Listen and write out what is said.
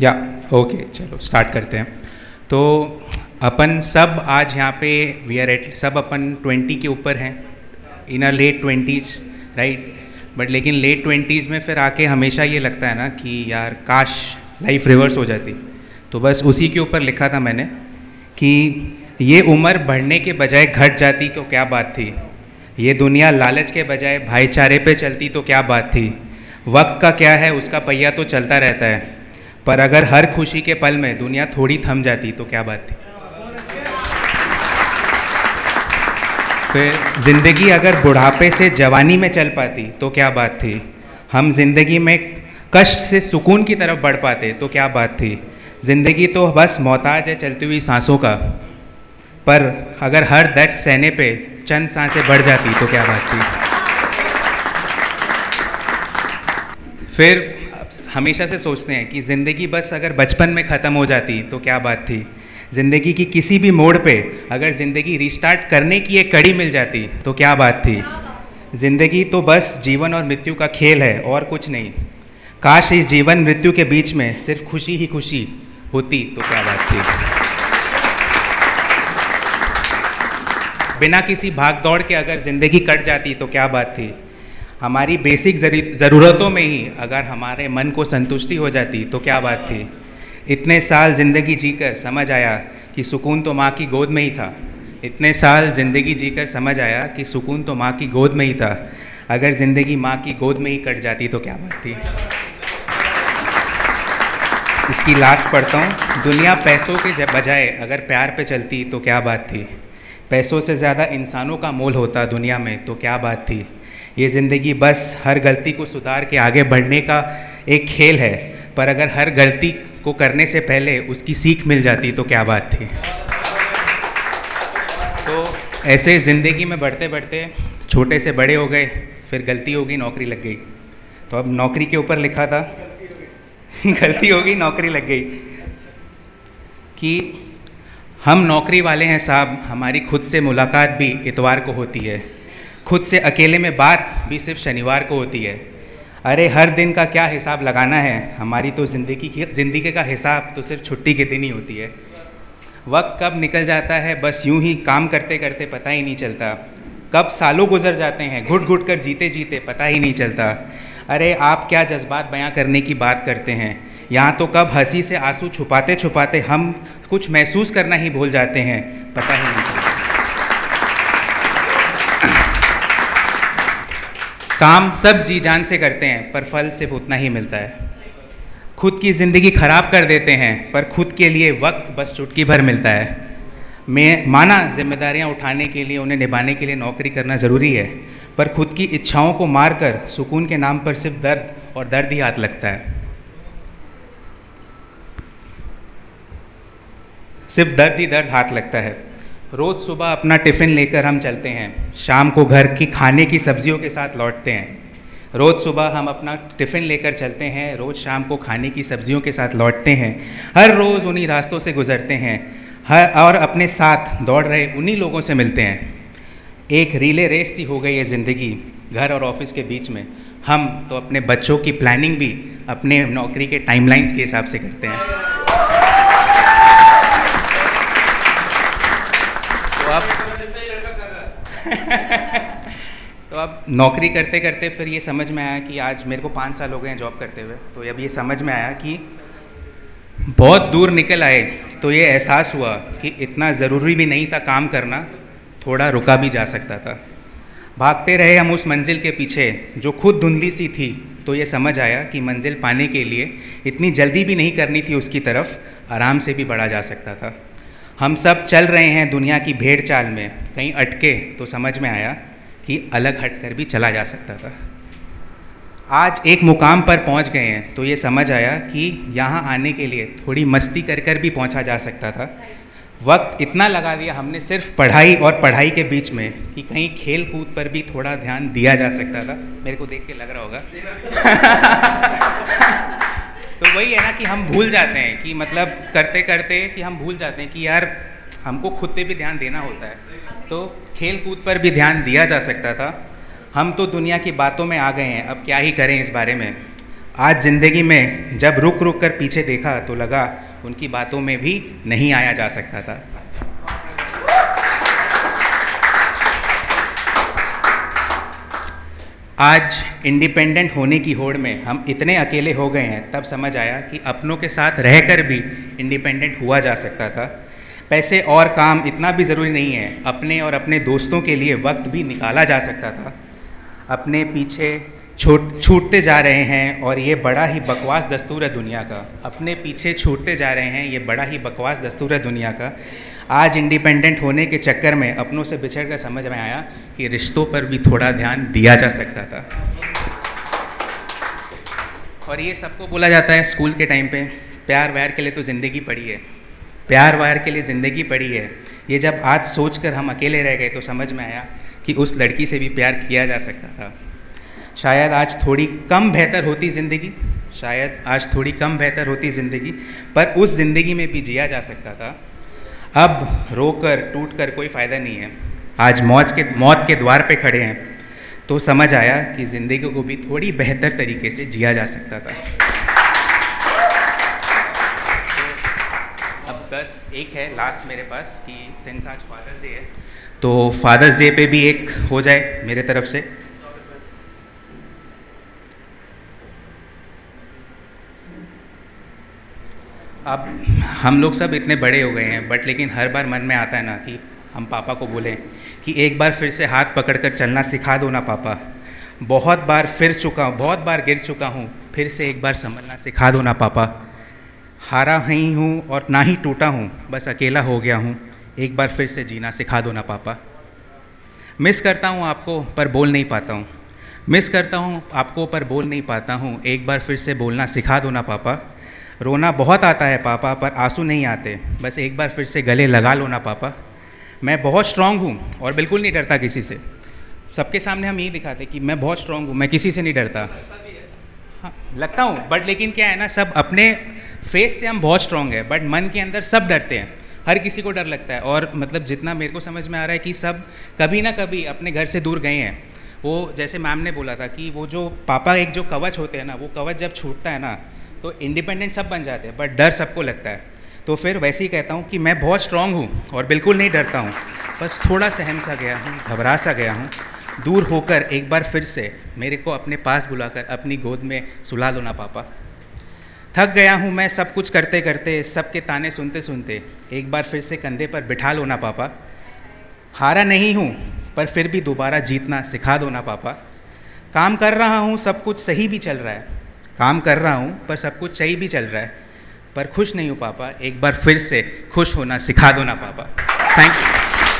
या ओके, चलो स्टार्ट करते हैं। तो अपन सब आज यहाँ पे वी आर एट सब अपन 20 के ऊपर हैं, इन a late 20s, right. But लेकिन लेट 20s में फिर आके हमेशा ये लगता है ना कि यार काश लाइफ रिवर्स हो जाती। तो बस उसी के ऊपर लिखा था मैंने कि ये उम्र बढ़ने के बजाय घट जाती तो क्या बात थी, ये दुनिया लालच के बजाय भाईचारे पे चलती तो क्या बात थी। वक्त का क्या है, उसका पहिया तो चलता रहता है, पर अगर हर खुशी के पल में दुनिया थोड़ी थम जाती तो क्या बात थी। फिर ज़िंदगी अगर बुढ़ापे से जवानी में चल पाती तो क्या बात थी। हम ज़िंदगी में कष्ट से सुकून की तरफ बढ़ पाते तो क्या बात थी। ज़िंदगी तो बस मोहताज है चलती हुई सांसों का, पर अगर हर दर्द सहने पे चंद सांसें बढ़ जाती तो क्या बात थी। फिर हमेशा से सोचते हैं कि ज़िंदगी बस अगर बचपन में ख़त्म हो जाती तो क्या बात थी। ज़िंदगी की किसी भी मोड़ पे अगर ज़िंदगी रिस्टार्ट करने की एक कड़ी मिल जाती तो क्या बात थी। ज़िंदगी तो बस जीवन और मृत्यु का खेल है और कुछ नहीं। काश इस जीवन मृत्यु के बीच में सिर्फ खुशी ही खुशी होती तो क्या बात थी। बिना किसी भाग दौड़ के अगर ज़िंदगी कट जाती तो क्या बात थी। हमारी बेसिक ज़रूरतों में ही अगर हमारे मन को संतुष्टि हो जाती तो क्या बात थी। इतने साल ज़िंदगी जीकर समझ आया कि सुकून तो माँ की गोद में ही था। इतने साल ज़िंदगी जीकर समझ आया कि सुकून तो माँ की गोद में ही था। अगर ज़िंदगी माँ की गोद में ही कट जाती तो क्या बात थी। इसकी लास्ट पढ़ता हूँ। दुनिया पैसों के बजाय अगर प्यार पे चलती तो क्या बात थी। पैसों से ज़्यादा इंसानों का मोल होता दुनिया में तो क्या बात थी। ये ज़िंदगी बस हर गलती को सुधार के आगे बढ़ने का एक खेल है, पर अगर हर गलती को करने से पहले उसकी सीख मिल जाती तो क्या बात थी। तो ऐसे ज़िंदगी में बढ़ते बढ़ते छोटे से बड़े हो गए, फिर गलती हो गई, नौकरी लग गई। तो अब नौकरी के ऊपर लिखा था गलती हो गई, नौकरी लग गई, कि हम नौकरी वाले हैं साहब, हमारी खुद से मुलाकात भी इतवार को होती है, खुद से अकेले में बात भी सिर्फ शनिवार को होती है। अरे हर दिन का क्या हिसाब लगाना है, हमारी तो ज़िंदगी का हिसाब तो सिर्फ छुट्टी के दिन ही होती है। वक्त कब निकल जाता है बस यूं ही काम करते करते पता ही नहीं चलता। कब सालों गुजर जाते हैं घुट घुट कर जीते जीते पता ही नहीं चलता। अरे आप क्या जज्बात बयां करने की बात करते हैं, यहाँ तो कब हंसी से आंसू छुपाते छुपाते हम कुछ महसूस करना ही भूल जाते हैं, पता ही नहीं चलता। काम सब जी जान से करते हैं पर फल सिर्फ उतना ही मिलता है। खुद की ज़िंदगी खराब कर देते हैं पर खुद के लिए वक्त बस चुटकी भर मिलता है। मैं माना जिम्मेदारियां उठाने के लिए, उन्हें निभाने के लिए नौकरी करना ज़रूरी है, पर खुद की इच्छाओं को मारकर सुकून के नाम पर सिर्फ दर्द और दर्द ही हाथ लगता है। सिर्फ दर्द ही दर्द हाथ लगता है। रोज़ सुबह अपना टिफ़िन लेकर हम चलते हैं, शाम को घर की खाने की सब्जियों के साथ लौटते हैं। रोज़ सुबह हम अपना टिफ़िन लेकर चलते हैं, रोज़ शाम को खाने की सब्जियों के साथ लौटते हैं। हर रोज़ उन्हीं रास्तों से गुज़रते हैं, और अपने साथ दौड़ रहे उन्हीं लोगों से मिलते हैं। एक रीले रेस सी हो गई है ज़िंदगी घर और ऑफिस के बीच में। हम तो अपने बच्चों की प्लानिंग भी अपने नौकरी के टाइमलाइंस के हिसाब से करते हैं। तो अब नौकरी करते करते फिर ये समझ में आया कि आज मेरे को 5 साल हो गए हैं जॉब करते हुए, तो अब ये समझ में आया कि बहुत दूर निकल आए तो ये एहसास हुआ कि इतना ज़रूरी भी नहीं था काम करना, थोड़ा रुका भी जा सकता था। भागते रहे हम उस मंजिल के पीछे जो खुद धुंधली सी थी, तो ये समझ आया कि मंजिल पाने के लिए इतनी जल्दी भी नहीं करनी थी उसकी तरफ, आराम से भी बढ़ा जा सकता था। हम सब चल रहे हैं दुनिया की भेड़ चाल में, कहीं अटके तो समझ में आया कि अलग हटकर भी चला जा सकता था। आज एक मुकाम पर पहुंच गए हैं तो ये समझ आया कि यहाँ आने के लिए थोड़ी मस्ती कर कर भी पहुंचा जा सकता था। वक्त इतना लगा दिया हमने सिर्फ पढ़ाई और पढ़ाई के बीच में कि कहीं खेल कूद पर भी थोड़ा ध्यान दिया जा सकता था। मेरे को देख के लग रहा होगा तो वही है ना कि हम भूल जाते हैं कि मतलब करते करते कि हम भूल जाते हैं कि यार हमको खुद पे भी ध्यान देना होता है, तो खेल कूद पर भी ध्यान दिया जा सकता था। हम तो दुनिया की बातों में आ गए हैं, अब क्या ही करें इस बारे में। आज ज़िंदगी में जब रुक रुक कर पीछे देखा तो लगा उनकी बातों में भी नहीं आया जा सकता था। आज इंडिपेंडेंट होने की होड़ में हम इतने अकेले हो गए हैं, तब समझ आया कि अपनों के साथ रहकर भी इंडिपेंडेंट हुआ जा सकता था। पैसे और काम इतना भी ज़रूरी नहीं है, अपने और अपने दोस्तों के लिए वक्त भी निकाला जा सकता था। अपने पीछे छूटते जा रहे हैं और ये बड़ा ही बकवास दस्तूर है दुनिया का। अपने पीछे छूटते जा रहे हैं, ये बड़ा ही बकवास दस्तूर है दुनिया का। आज इंडिपेंडेंट होने के चक्कर में अपनों से बिछड़ कर समझ में आया कि रिश्तों पर भी थोड़ा ध्यान दिया जा सकता था। और ये सबको बोला जाता है स्कूल के टाइम पे, प्यार व्यार के लिए तो ज़िंदगी पड़ी है, प्यार व्यार के लिए ज़िंदगी पड़ी है। ये जब आज सोचकर हम अकेले रह गए तो समझ में आया कि उस लड़की से भी प्यार किया जा सकता था। शायद आज थोड़ी कम बेहतर होती ज़िंदगी, शायद आज थोड़ी कम बेहतर होती ज़िंदगी, पर उस ज़िंदगी में भी जिया जा सकता था। अब रोकर टूट कर कोई फ़ायदा नहीं है। आज मौत के द्वार पे खड़े हैं तो समझ आया कि ज़िंदगी को भी थोड़ी बेहतर तरीके से जिया जा सकता था। अब बस एक है लास्ट मेरे पास कि सिंस आज फादर्स डे है तो फादर्स डे पे भी एक हो जाए मेरे तरफ से। अब हम लोग सब इतने बड़े हो गए हैं, बट लेकिन हर बार मन में आता है ना कि हम पापा को बोलें कि एक बार फिर से हाथ पकड़कर चलना सिखा दो ना पापा। बहुत बार बहुत बार गिर चुका हूँ, फिर से एक बार संभलना सिखा दो ना पापा। हारा नहीं हूँ और ना ही टूटा हूँ, बस अकेला हो गया हूँ, एक बार फिर से जीना सिखा दो ना पापा। मिस करता हूँ आपको पर बोल नहीं पाता हूँ, मिस करता हूँ आपको पर बोल नहीं पाता हूँ, एक बार फिर से बोलना सिखा दो ना पापा। रोना बहुत आता है पापा पर आंसू नहीं आते, बस एक बार फिर से गले लगा लो ना पापा। मैं बहुत स्ट्रांग हूँ और बिल्कुल नहीं डरता किसी से। सबके सामने हम यही दिखाते कि मैं बहुत स्ट्रांग हूँ, मैं किसी से नहीं डरता। हाँ लगता हूँ, बट लेकिन क्या है ना, सब अपने फेस से हम बहुत स्ट्रांग है, बट मन के अंदर सब डरते हैं। हर किसी को डर लगता है। और मतलब जितना मेरे को समझ में आ रहा है कि सब कभी ना कभी अपने घर से दूर गए हैं। वो जैसे मैम ने बोला था कि वो जो पापा एक जो कवच होते हैं ना, वो कवच जब छूटता है ना तो इंडिपेंडेंट सब बन जाते हैं, बट डर सबको लगता है। तो फिर वैसे ही कहता हूँ कि मैं बहुत स्ट्रांग हूँ और बिल्कुल नहीं डरता हूँ, बस थोड़ा सहम सा गया हूँ, घबरा सा गया हूँ। दूर होकर एक बार फिर से मेरे को अपने पास बुलाकर अपनी गोद में सुला दो ना पापा। थक गया हूँ मैं सब कुछ करते करते, सबके ताने सुनते सुनते, एक बार फिर से कंधे पर बिठा लो ना पापा। हारा नहीं हूँ पर फिर भी दोबारा जीतना सिखा दो ना पापा। काम कर रहा हूँ सब कुछ सही भी चल रहा है, काम कर रहा हूँ पर सब कुछ सही भी चल रहा है, पर खुश नहीं हूँ पापा, एक बार फिर से खुश होना सिखा दो ना पापा। Thank you.